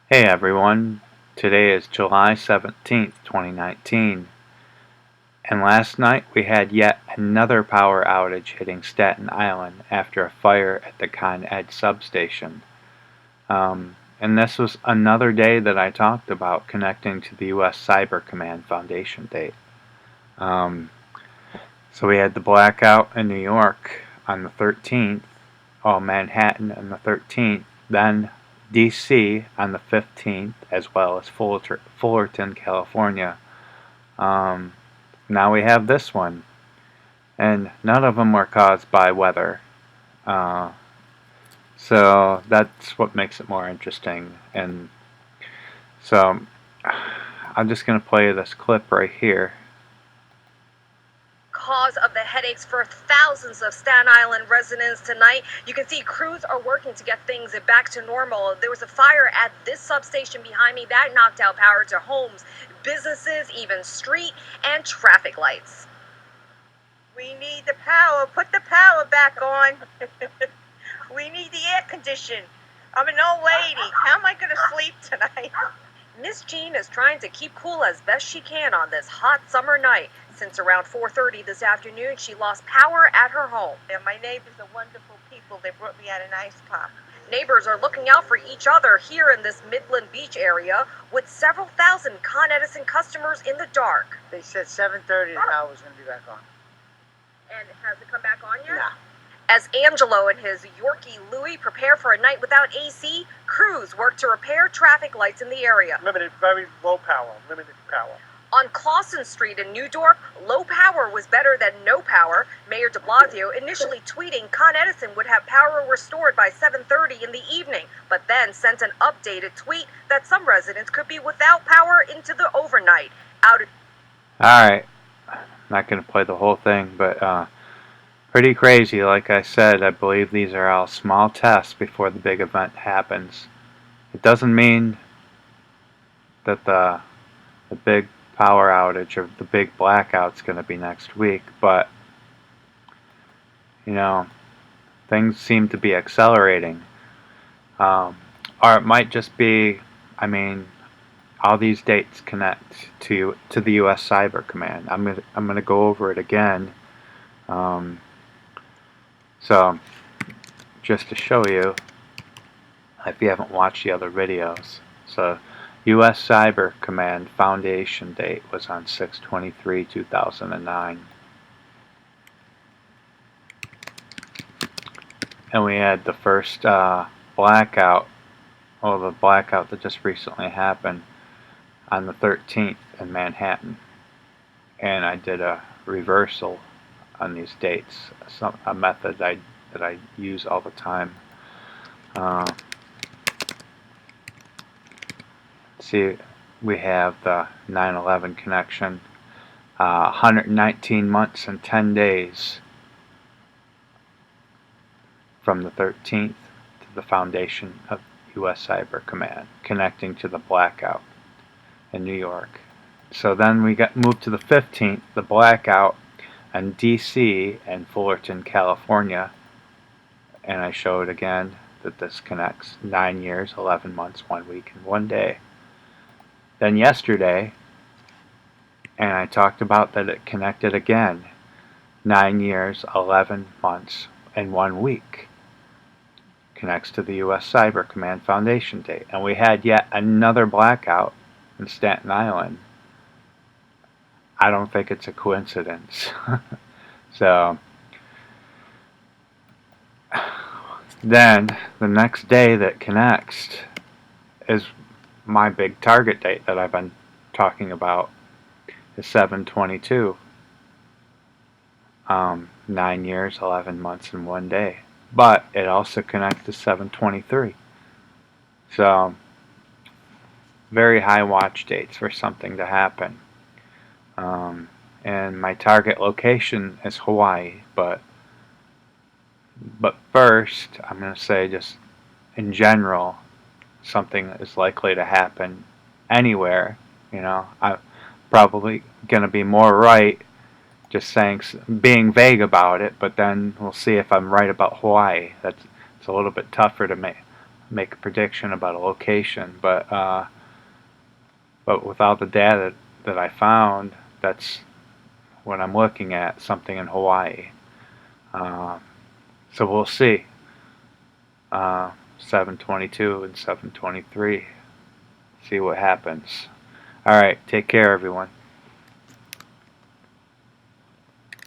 Hey everyone, today is July 17th, 2019, and last night we had yet another power outage hitting Staten Island after a fire at the Con Ed substation. And this was another day that I talked about connecting to the U.S. Cyber Command Foundation date. Um, so we had the blackout in New York on the 13th, Manhattan on the 13th, then DC on the 15th, as well as Fullerton, California. Um, Now we have this one, and none of them were caused by weather. Uh, so that's what makes it more interesting. And so I'm just going to play this clip right here. Cause of the headaches for thousands of Staten Island residents tonight. You can see crews are working to get things back to normal. There was a fire at this substation behind me that knocked out power to homes, businesses, even street and traffic lights. We need the power. Put the power back on. We need the air condition. I'm an old lady. How am I going to sleep tonight? Miss Jean is trying to keep cool as best she can on this hot summer night. Since around 4:30 this afternoon, she lost power at her home. And my neighbors are wonderful people. They brought me out an ice pop. Neighbors are looking out for each other here in this Midland Beach area, with several thousand Con Edison customers in the dark. They said 7:30 the power was going to be back on. And has it come back on yet? No. As Angelo and his Yorkie Louie prepare for a night without AC, crews work to repair traffic lights in the area. Limited, very low power, limited power. On Clausen Street in New Dorp, low power was better than no power. Mayor de Blasio initially tweeting Con Edison would have power restored by 7:30 in the evening, but then sent an updated tweet that some residents could be without power into the overnight. Alright, not going to play the whole thing, but pretty crazy. Like I said, I believe these are all small tests before the big event happens. It doesn't mean that the big power outage or the big blackout's going to be next week, but things seem to be accelerating. Or it might just be, all these dates connect to the U.S. Cyber Command. I'm gonna go over it again. So just to show you, if you haven't watched the other videos, so U.S. Cyber Command Foundation date was on 6/23/2009, and we had the first blackout, the blackout that just recently happened on the 13th in Manhattan, and I did a reversal on these dates, a method that I use all the time. See, we have the 9/11 connection, 119 months and 10 days from the 13th to the foundation of U.S. Cyber Command, connecting to the blackout in New York. So then we got moved to the 15th, the blackout in DC and Fullerton, California, and I showed again that this connects 9 years, 11 months, 1 week, and 1 day. Then yesterday, and I talked about that it connected again, 9 years, 11 months, and 1 week. Connects to the U.S. Cyber Command Foundation date. And we had yet another blackout in Staten Island. I don't think it's a coincidence. So then the next day that connects is my big target date that I've been talking about, is 7/22. 9 years, 11 months, and 1 day. But it also connects to 7/23. So very high watch dates for something to happen. And my target location is Hawaii, but first I'm going to say, just in general, something is likely to happen anywhere. I'm probably going to be more right just saying, being vague about it, but then we'll see if I'm right about Hawaii. It's a little bit tougher to make make a prediction about a location, but without the data that I found, that's what I'm looking at, something in Hawaii. So we'll see. 722 and 723. See what happens. Alright, take care everyone.